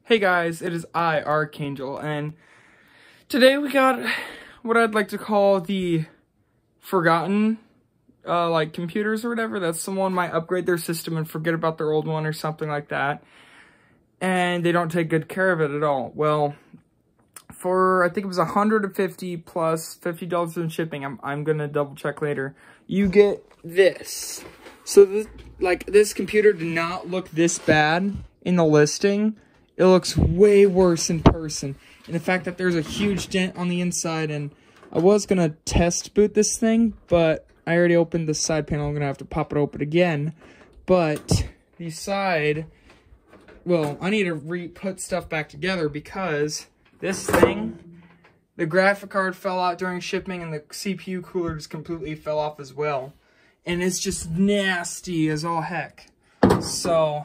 Hey guys, it is I, Archangel, and today we got what I'd like to call the forgotten, computers or whatever, that someone might upgrade their system and forget about their old one or something like that, and they don't take good care of it at all. Well, for, I think it was $150 plus $50 in shipping, I'm gonna double check later, you get this. So this computer did not look this bad in the listing. It looks way worse in person. And the fact that there's a huge dent on the inside, and I was going to test boot this thing, but I already opened the side panel. I'm going to have to pop it open again. But the side, well, I need to put stuff back together because this thing, the graphic card fell out during shipping and the CPU cooler just completely fell off as well. And it's just nasty as all heck. So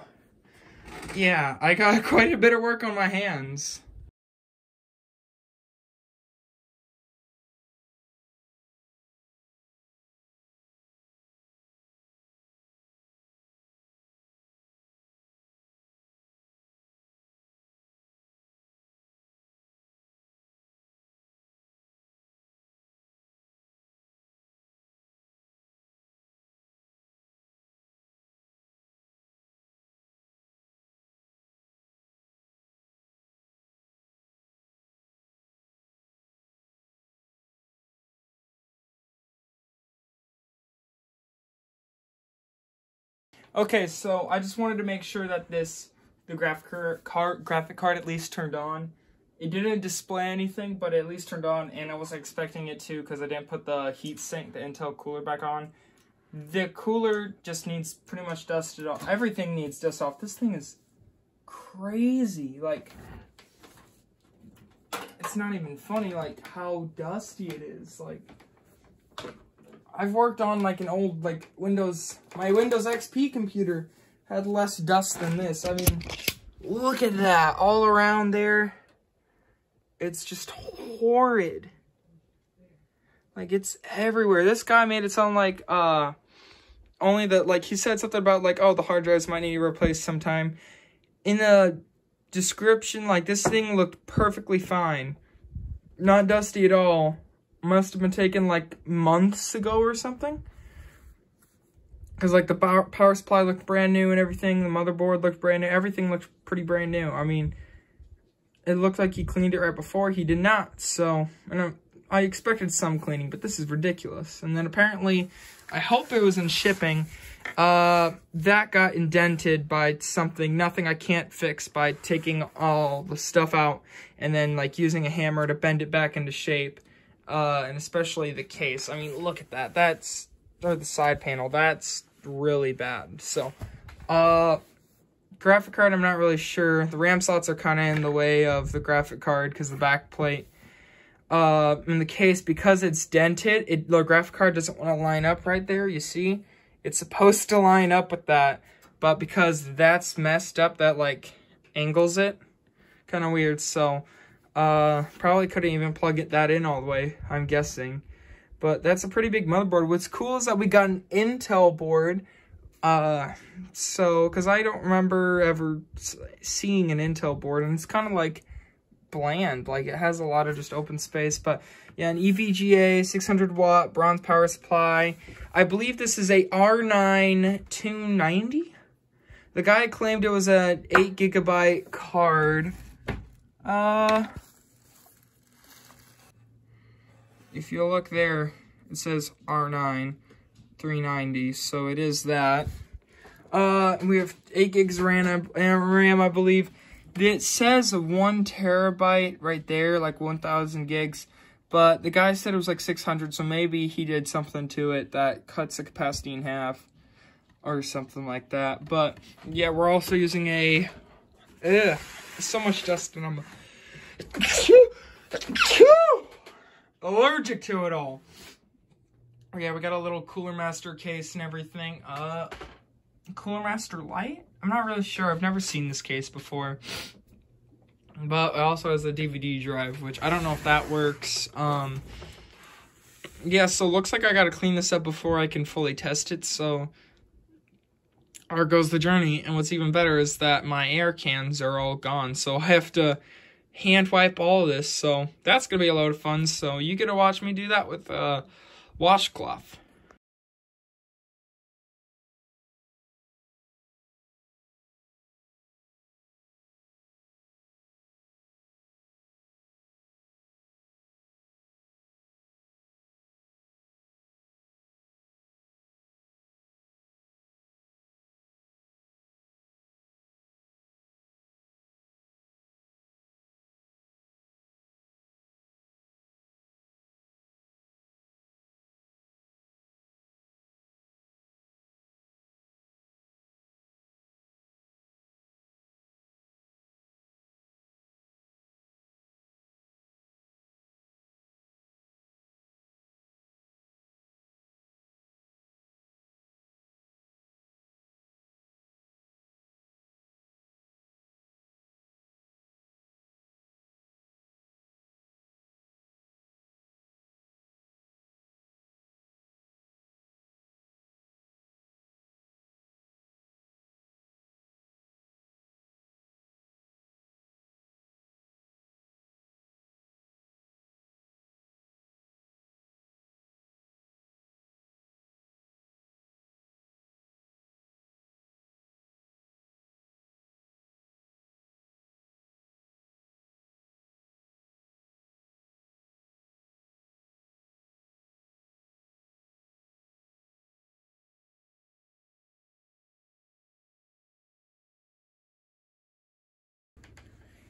yeah, I got quite a bit of work on my hands. Okay, so I just wanted to make sure that the graphic card at least turned on. It didn't display anything, but it at least turned on, and I was expecting it to because I didn't put the heatsink, the Intel cooler back on. The cooler just needs pretty much dusted off. Everything needs dust off. This thing is crazy. Like, it's not even funny, like, how dusty it is. Like, I've worked on like an old my Windows XP computer had less dust than this. I mean, look at that all around there. It's just horrid. Like, it's everywhere. This guy made it sound like only that, like, he said something about like, oh, the hard drives might need to be replaced sometime. In the description, like, this thing looked perfectly fine. Not dusty at all. Must have been taken like months ago or something, because like the power supply looked brand new and everything. The motherboard looked brand new. Everything looked pretty brand new. I mean, it looked like he cleaned it right before. He did not. So I expected some cleaning, but this is ridiculous. And then apparently, I hope it was in shipping, that got indented by something. Nothing I can't fix by taking all the stuff out and then like using a hammer to bend it back into shape. And especially the case. I mean, look at that. Or the side panel. That's really bad. So, graphic card, I'm not really sure. The RAM slots are kind of in the way of the graphic card because the back plate. In the case, because it's dented, the graphic card doesn't want to line up right there, you see? It's supposed to line up with that, but because that's messed up, that, like, angles it. Kind of weird, so probably couldn't even plug that in all the way, I'm guessing. But that's a pretty big motherboard. What's cool is that we got an Intel board. Because I don't remember ever seeing an Intel board. And it's kind of like bland. Like, it has a lot of just open space. But yeah, an EVGA 600 watt bronze power supply. I believe this is a R9 290. The guy claimed it was an 8 gigabyte card. If you look there, it says R9 390, so it is that. We have 8 gigs RAM, I believe. It says 1 terabyte right there, like 1,000 gigs. But the guy said it was like 600, so maybe he did something to it that cuts the capacity in half. Or something like that. But, yeah, we're also using a... so much dust, and I'm... allergic to it all. Yeah, we got a little Cooler Master case and everything. Cooler Master Lite? I'm not really sure. I've never seen this case before. But it also has a DVD drive, which I don't know if that works. Yeah, so looks like I gotta clean this up before I can fully test it, so or goes the journey. And what's even better is that my air cans are all gone, so I have to hand wipe all of this. So that's gonna be a load of fun. So you get to watch me do that with a washcloth.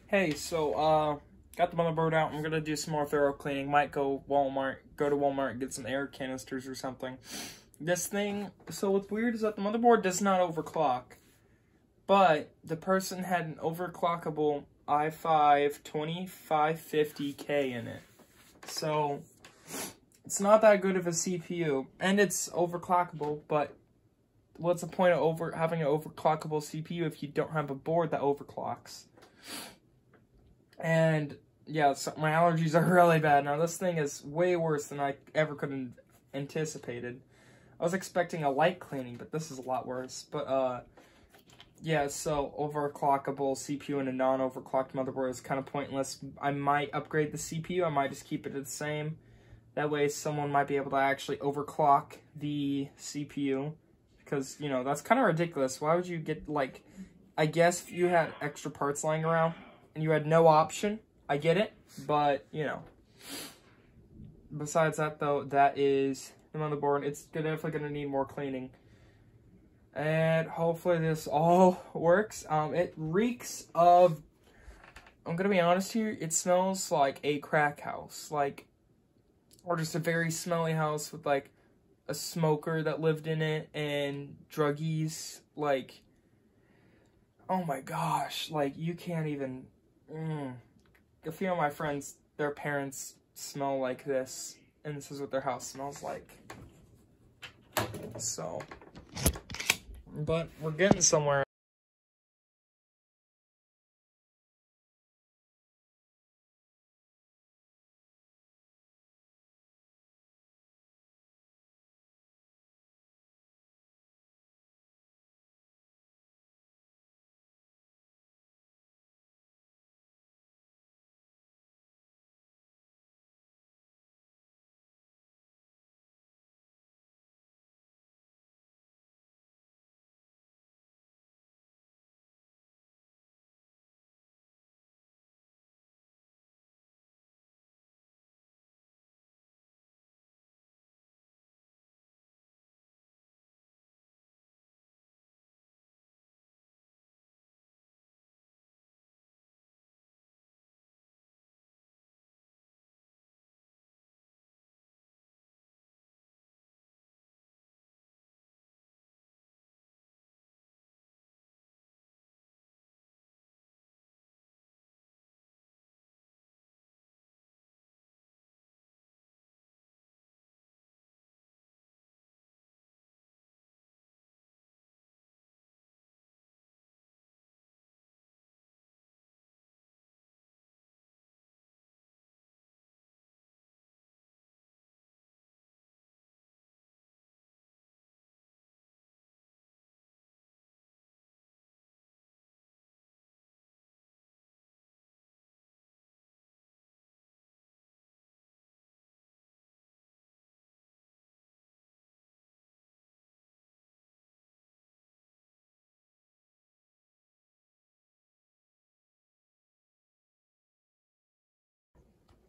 Hey, so got the motherboard out. I'm gonna do some more thorough cleaning. Might go to Walmart and get some air canisters or something. This thing, so what's weird is that the motherboard does not overclock, but the person had an overclockable i5 2550K in it. So it's not that good of a CPU, and it's overclockable, but what's the point of having an overclockable CPU if you don't have a board that overclocks? And yeah, so my allergies are really bad. Now this thing is way worse than I ever could have anticipated. I was expecting a light cleaning, but this is a lot worse. But yeah, so overclockable CPU and a non-overclocked motherboard is kind of pointless. I might upgrade the CPU. I might just keep it the same. That way someone might be able to actually overclock the CPU. Because, you know, that's kind of ridiculous. Why would you get, like, I guess if you had extra parts lying around and you had no option, I get it, but, you know. Besides that, though, that is the motherboard. It's definitely going to need more cleaning. And hopefully this all works. It reeks of, I'm going to be honest here, it smells like a crack house. Like, or just a very smelly house with, like, a smoker that lived in it and druggies. Like, oh my gosh, like, you can't even, a few of my friends, their parents smell like this, and this is what their house smells like. So, but we're getting somewhere.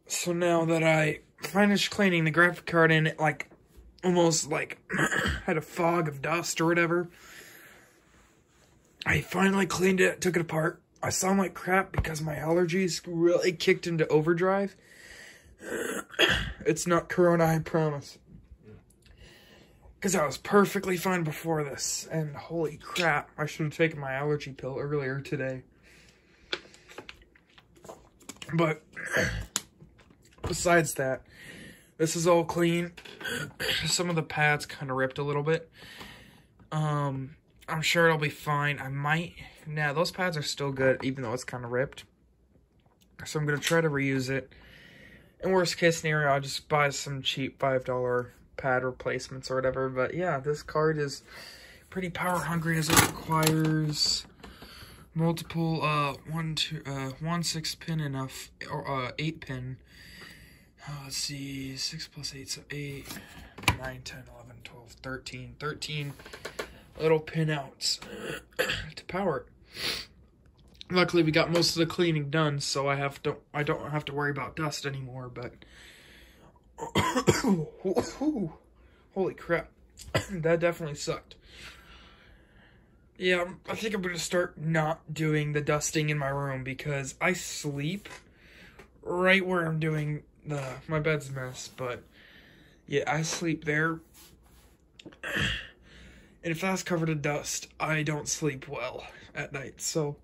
So now that I finished cleaning the graphic card and it like almost like had a fog of dust or whatever, I finally cleaned it, took it apart. I sound like crap because my allergies really kicked into overdrive. It's not Corona, I promise. Because I was perfectly fine before this. And holy crap, I should have taken my allergy pill earlier today. But besides that, this is all clean. Some of the pads kind of ripped a little bit. I'm sure it'll be fine. Nah, those pads are still good, even though it's kind of ripped. So I'm going to try to reuse it. In worst case scenario, I'll just buy some cheap $5 pad replacements or whatever. But yeah, this card is pretty power hungry as it requires multiple 1 6 pin and 8 pin. Let's see, 6 plus 8, so 8, 9, 10, 11, 12, 13 little pin outs to power it. Luckily, we got most of the cleaning done, so I don't have to worry about dust anymore. But holy crap, that definitely sucked. Yeah, I think I'm gonna start not doing the dusting in my room because I sleep right where I'm doing my bed's a mess. But yeah, I sleep there, and if that's covered in dust, I don't sleep well at night. So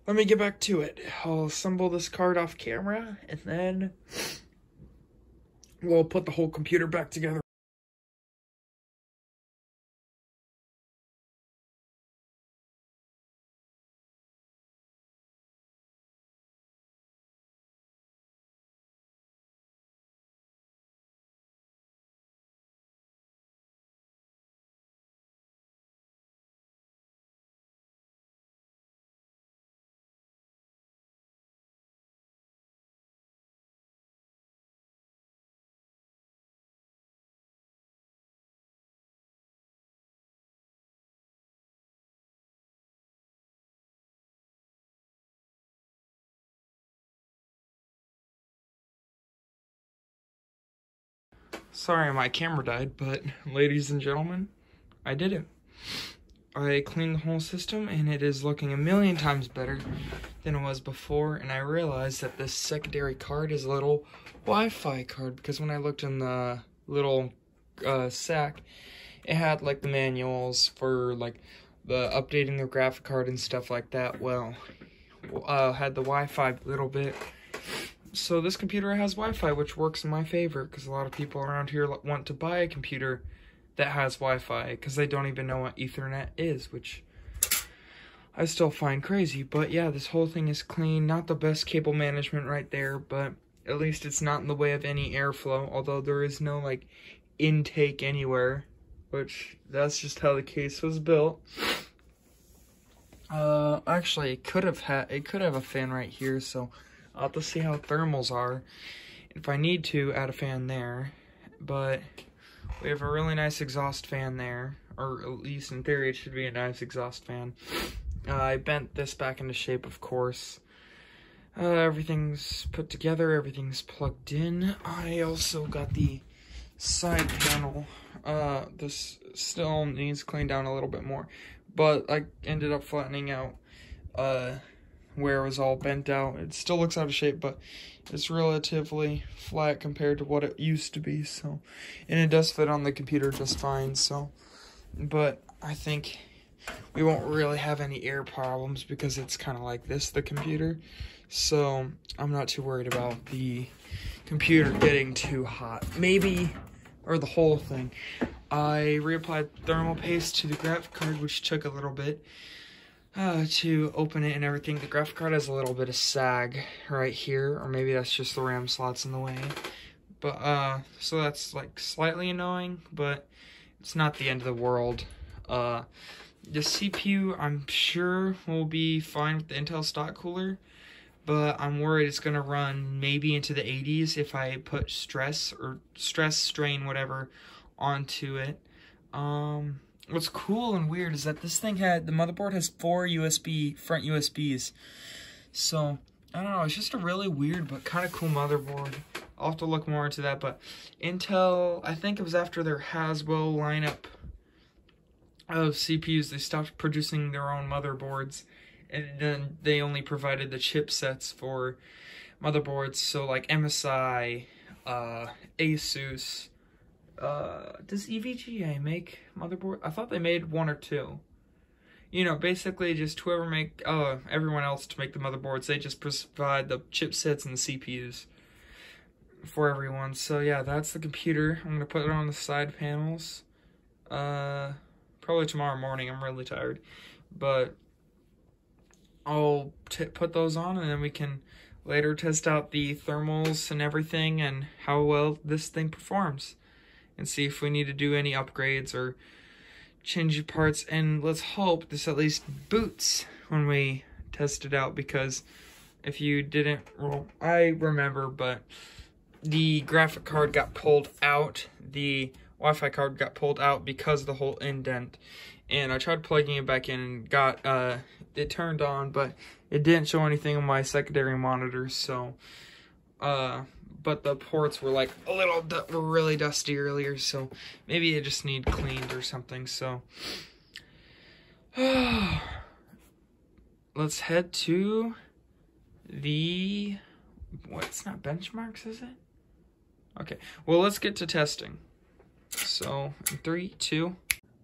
let me get back to it. I'll assemble this card off camera, and then we'll put the whole computer back together. Sorry, my camera died, but ladies and gentlemen, I did it. I cleaned the whole system, and it is looking a million times better than it was before, and I realized that this secondary card is a little Wi-Fi card, because when I looked in the little sack, it had, like, the manuals for, like, the updating the graphic card and stuff like that. Well, had the Wi-Fi a little bit. So this computer has Wi-Fi, which works in my favor, because a lot of people around here want to buy a computer that has Wi-Fi, because they don't even know what Ethernet is, which I still find crazy. But yeah, this whole thing is clean. Not the best cable management right there, but at least it's not in the way of any airflow, although there is no, like, intake anywhere, which that's just how the case was built. Actually, it could have a fan right here, so I'll have to see how thermals are. If I need to, add a fan there. But we have a really nice exhaust fan there, or at least in theory it should be a nice exhaust fan. I bent this back into shape, of course. Everything's put together, everything's plugged in. I also got the side panel. This still needs cleaned down a little bit more, but I ended up flattening out where it was all bent out. It still looks out of shape, but it's relatively flat compared to what it used to be. So, and it does fit on the computer just fine. So, but I think we won't really have any air problems because it's kind of like this, the computer. So I'm not too worried about the computer getting too hot. Maybe, or the whole thing. I reapplied thermal paste to the graphic card, which took a little bit to open it and everything. The graphic card has a little bit of sag right here, or maybe that's just the RAM slots in the way. But so that's like slightly annoying, but it's not the end of the world. The CPU, I'm sure, will be fine with the Intel stock cooler, but I'm worried it's gonna run maybe into the 80s if I put stress, strain, whatever, onto it. What's cool and weird is that this thing the motherboard has 4 front USBs. So I don't know, it's just a really weird but kind of cool motherboard. I'll have to look more into that, but Intel, I think it was after their Haswell lineup of CPUs, they stopped producing their own motherboards, and then they only provided the chipsets for motherboards, so like MSI, Asus, does EVGA make motherboard? I thought they made one or two. You know, basically just whoever make, everyone else to make the motherboards, they just provide the chipsets and the CPUs for everyone. So yeah, that's the computer. I'm gonna put it on the side panels. Probably tomorrow morning. I'm really tired, but I'll put those on, and then we can later test out the thermals and everything and how well this thing performs, and see if we need to do any upgrades or change parts. And let's hope this at least boots when we test it out, because if you didn't, well, I remember, but the graphic card got pulled out, the Wi-Fi card got pulled out because of the whole indent, and I tried plugging it back in and got it turned on, but it didn't show anything on my secondary monitor. So but the ports were like a little were really dusty earlier, so maybe it just need cleaned or something. So let's head to the, what, it's not benchmarks, is it? Okay, well, let's get to testing. So in 3, 2,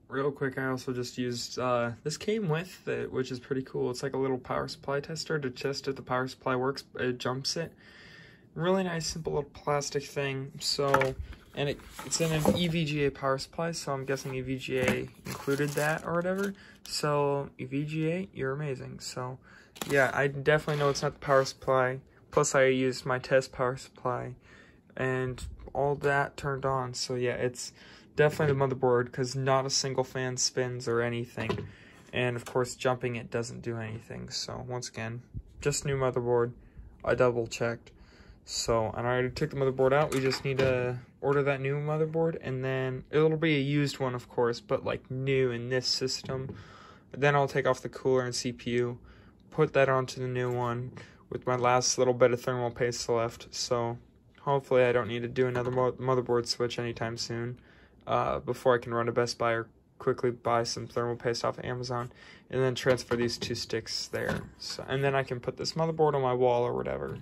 real quick, I also just used, this came with it, which is pretty cool. It's like a little power supply tester to test if the power supply works. It jumps it. Really nice, simple little plastic thing. So, and it's in an EVGA power supply, so I'm guessing EVGA included that or whatever. So EVGA, you're amazing. So yeah, I definitely know it's not the power supply. Plus I used my test power supply and all that turned on. So yeah, it's definitely the motherboard, because not a single fan spins or anything. And of course, jumping it doesn't do anything. So once again, just new motherboard. I double checked. So, and I already took the motherboard out. We just need to order that new motherboard, and then it'll be a used one, of course, but like new in this system. Then I'll take off the cooler and CPU, put that onto the new one with my last little bit of thermal paste left. So hopefully I don't need to do another motherboard switch anytime soon, before I can run to Best Buy or quickly buy some thermal paste off of Amazon, and then transfer these 2 sticks there. So, and then I can put this motherboard on my wall or whatever.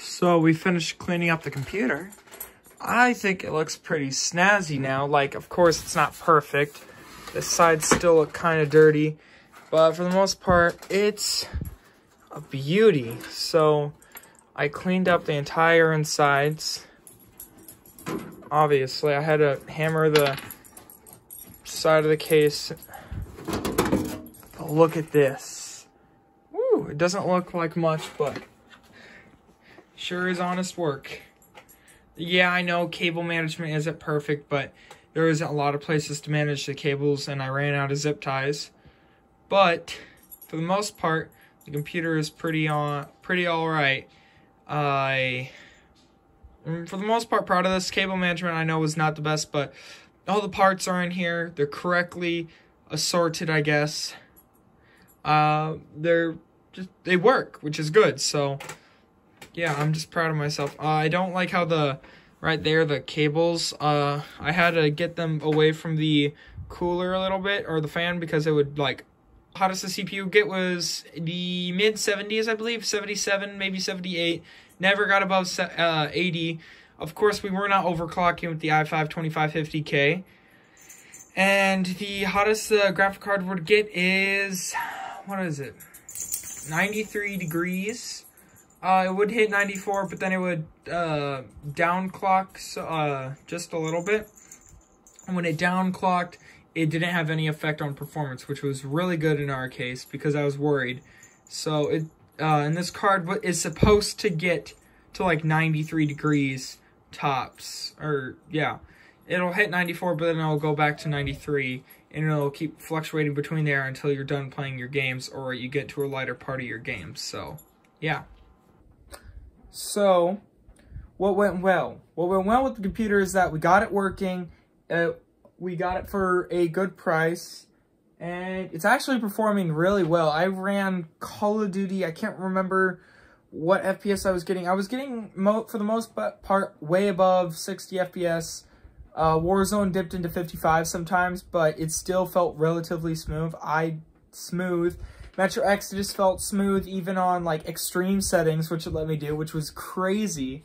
So we finished cleaning up the computer. I think it looks pretty snazzy now. Like, of course, it's not perfect. This sides still look kind of dirty. But for the most part, it's a beauty. So I cleaned up the entire insides. Obviously, I had to hammer the side of the case. But look at this. Woo, it doesn't look like much, but sure is honest work. Yeah, I know cable management isn't perfect, but there isn't a lot of places to manage the cables, and I ran out of zip ties. But for the most part, the computer is pretty all right. For the most part, proud of this. Cable management I know was not the best, but all the parts are in here. They're correctly assorted, I guess. They work, which is good. So yeah, I'm just proud of myself. I don't like how the cables, I had to get them away from the cooler a little bit, or the fan, because it would, like, hottest the CPU would get was the mid 70s, I believe, 77, maybe 78. Never got above 80. Of course, we were not overclocking with the i5-2550K. And the hottest the graphic card would get is, what is it, 93 degrees. It would hit 94, but then it would downclock just a little bit. And when it downclocked, it didn't have any effect on performance, which was really good in our case because I was worried. So and this card is supposed to get to like 93 degrees tops, or yeah, it'll hit 94, but then it'll go back to 93, and it'll keep fluctuating between there until you're done playing your games or you get to a lighter part of your games. So yeah. So what went well? What went well with the computer is that we got it working. We got it for a good price, and it's actually performing really well. I ran Call of Duty. I can't remember what FPS I was getting. I was getting, for the most part, way above 60 FPS. Warzone dipped into 55 sometimes, but it still felt relatively smooth. Metro Exodus felt smooth even on like extreme settings, which it let me do, which was crazy.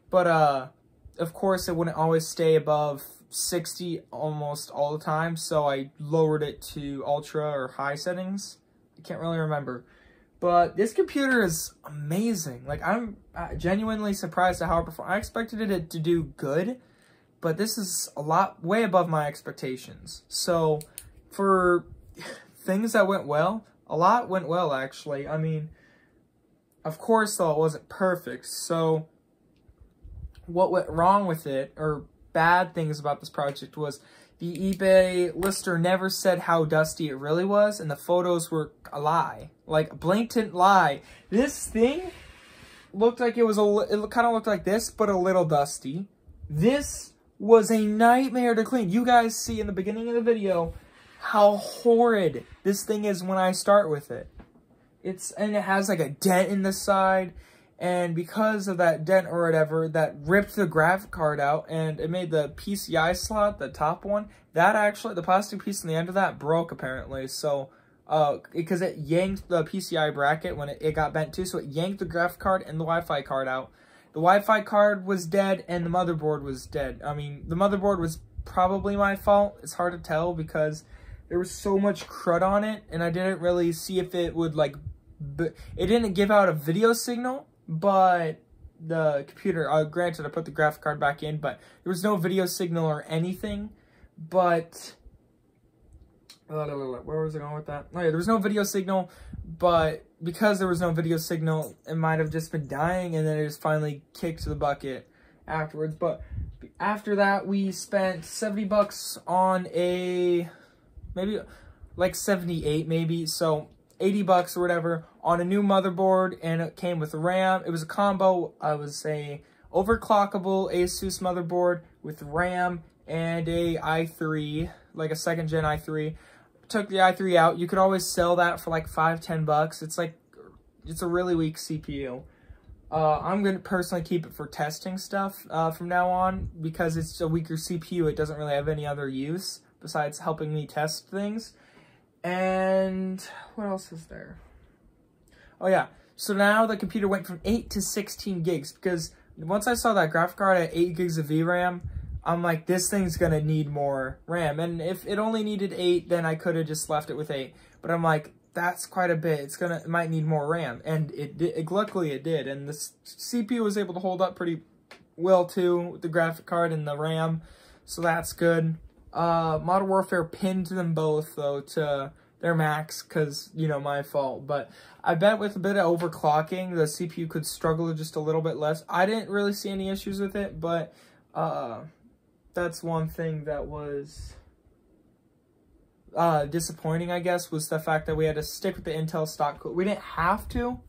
But of course, it wouldn't always stay above 60 almost all the time, so I lowered it to ultra or high settings. I can't really remember. But this computer is amazing. Like, I'm genuinely surprised at how it performed. I expected it to do good, but this is way above my expectations. So for things that went well, a lot went well, actually. I mean, of course, though, it wasn't perfect. So what went wrong with it, or bad things about this project, was the eBay lister never said how dusty it really was, and the photos were a lie. Like, a blatant lie. This thing looked like it kind of looked like this, but a little dusty. This was a nightmare to clean. You guys see in the beginning of the video how horrid this thing is when I start with it. And it has like a dent in the side, and because of that dent or whatever, that ripped the graphic card out, and it made the PCI slot, the top one, that actually, the plastic piece on the end of that broke apparently. So, because it yanked the PCI bracket when it got bent too, so it yanked the graphic card and the Wi-Fi card out. The Wi-Fi card was dead, and the motherboard was dead. I mean, the motherboard was probably my fault. It's hard to tell because there was so much crud on it, and I didn't really see if it would, like, it didn't give out a video signal, but the computer, granted, I put the graphic card back in, but there was no video signal or anything. But where was I going with that? Oh yeah, there was no video signal, but because there was no video signal, it might have just been dying, and then it just finally kicked to the bucket afterwards. But after that, we spent 70 bucks on maybe like 78 maybe, so 80 bucks or whatever on a new motherboard, and it came with RAM. It was a combo. I was a overclockable Asus motherboard with RAM and a i3, like a second gen i3. Took the i3 out. You could always sell that for like $5-10 bucks. It's a really weak CPU. I'm going to personally keep it for testing stuff from now on, because it's a weaker CPU. It doesn't really have any other use besides helping me test things. And what else is there? Oh yeah, So now the computer went from 8 to 16 gigs because once I saw that graphic card at 8 gigs of VRAM, I'm like, this thing's going to need more RAM. And if it only needed 8, then I could have just left it with 8. But I'm like, that's quite a bit. It might need more RAM. And luckily it did. And the CPU was able to hold up pretty well too with the graphic card and the RAM. So that's good. Modern Warfare pinned them both though to their max because, you know, my fault. But I bet with a bit of overclocking, the CPU could struggle just a little bit less. I didn't really see any issues with it, but that's one thing that was disappointing, I guess, was the fact that we had to stick with the Intel stock code. We didn't have to,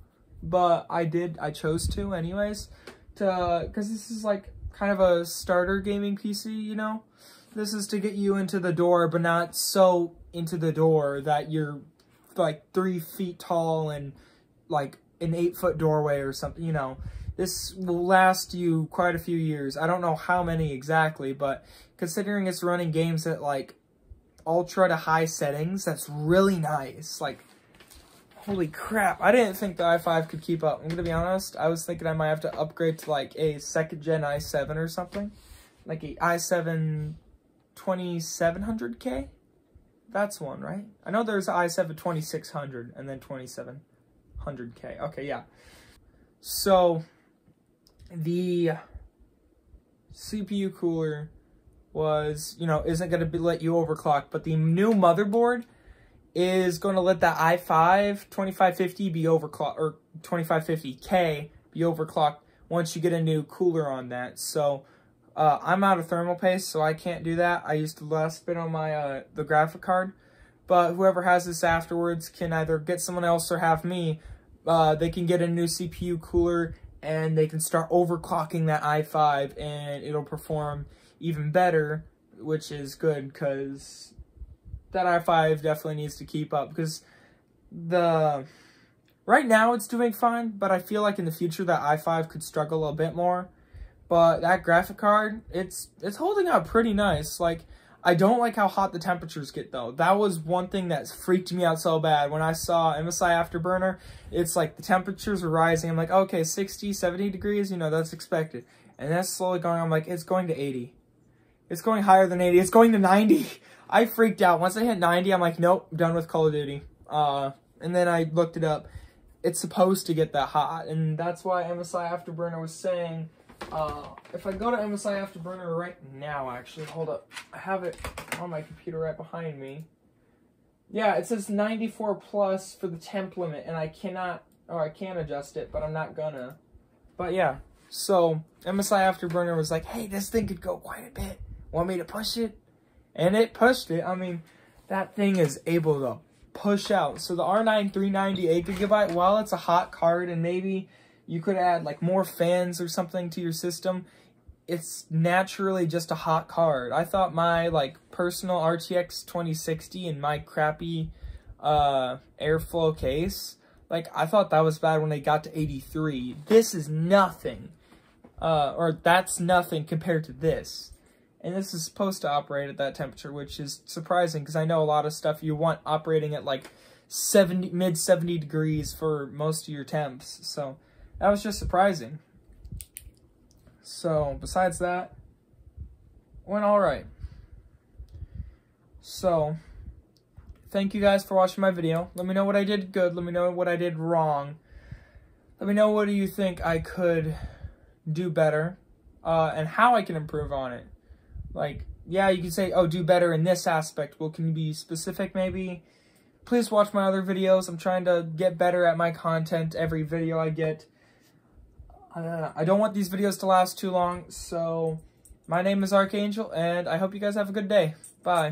but I chose to anyways, because this is like kind of a starter gaming PC, you know? This is to get you into the door, but not so into the door that you're like 3 feet tall and like an 8-foot doorway or something, you know. This will last you quite a few years. I don't know how many exactly, but considering it's running games at like ultra to high settings, that's really nice. Like, holy crap. I didn't think the i5 could keep up. I'm gonna be honest. I was thinking I might have to upgrade to like a 2nd gen i7 or something. Like a i7 2700K? That's one, right? I know there's i7 2600 and then 2700K. Okay, yeah. So the CPU cooler was, you know, isn't going to let you overclock, but the new motherboard is going to let that i5 2550 be overclocked, or 2550K be overclocked once you get a new cooler on that. So I'm out of thermal paste, so I can't do that. I used the last bit on my the graphic card, but whoever has this afterwards can either get someone else or have me. They can get a new CPU cooler and they can start overclocking that i5 and it'll perform even better, which is good because that i5 definitely needs to keep up, because right now it's doing fine, but I feel like in the future that i5 could struggle a bit more. But that graphic card, it's holding up pretty nice. Like, I don't like how hot the temperatures get, though. That was one thing that freaked me out so bad. When I saw MSI Afterburner, it's like the temperatures are rising. I'm like, okay, 60, 70 degrees, you know, that's expected. And that's slowly going, I'm like, it's going to 80. It's going higher than 80. It's going to 90. I freaked out. Once I hit 90, I'm like, nope, I'm done with Call of Duty. And then I looked it up. It's supposed to get that hot. And that's why MSI Afterburner was saying... if I go to MSI Afterburner right now, actually, hold up. I have it on my computer right behind me. Yeah, it says 94 plus for the temp limit, and I cannot, or I can adjust it, but I'm not gonna. But yeah, so MSI Afterburner was like, hey, this thing could go quite a bit. Want me to push it? And it pushed it. I mean, that thing is able to push out. So the R9 390 8GB, while it's a hot card and maybe you could add like more fans or something to your system, it's naturally just a hot card. I thought my like personal RTX 2060 and my crappy airflow case, like I thought that was bad when they got to 83. This is nothing, or that's nothing compared to this. And this is supposed to operate at that temperature, which is surprising because I know a lot of stuff you want operating at like mid 70 degrees for most of your temps. So that was just surprising. So, besides that, went alright. So, thank you guys for watching my video. Let me know what I did good. Let me know what I did wrong. Let me know what do you think I could do better. And how I can improve on it. Like, yeah, you can say, oh, do better in this aspect. Well, can you be specific maybe? Please watch my other videos. I'm trying to get better at my content every video I get. I don't want these videos to last too long, so my name is Archangel, and I hope you guys have a good day. Bye.